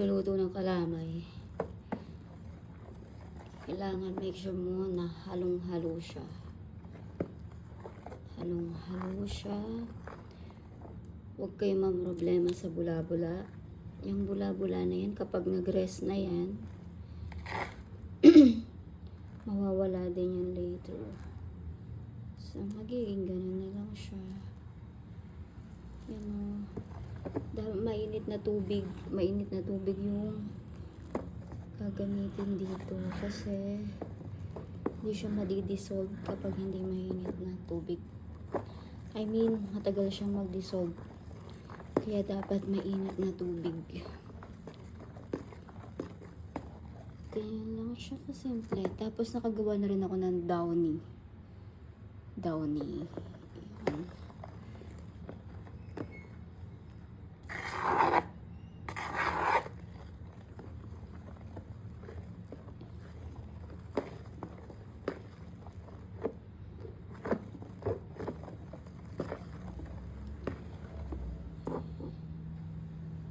nagluluto ng kalamay, kailangan make sure mo na halong-halo siya. Halong-halo siya. Huwag kayo mamroblema sa bula-bula. Yung bula-bula na yan, kapag nag-rest na yan, mawawala din yan later. So, magiging ganun na lang siya. Yan o. Mainit na tubig yung gagamitin dito kasi hindi siya madidissolve kapag hindi mainit na tubig. I mean, matagal siyang mag-dissolve. Kaya dapat mainit na tubig. Ganyan lang siya kasimple. Tapos nakagawa na rin ako ng downy. Downy. Ayan.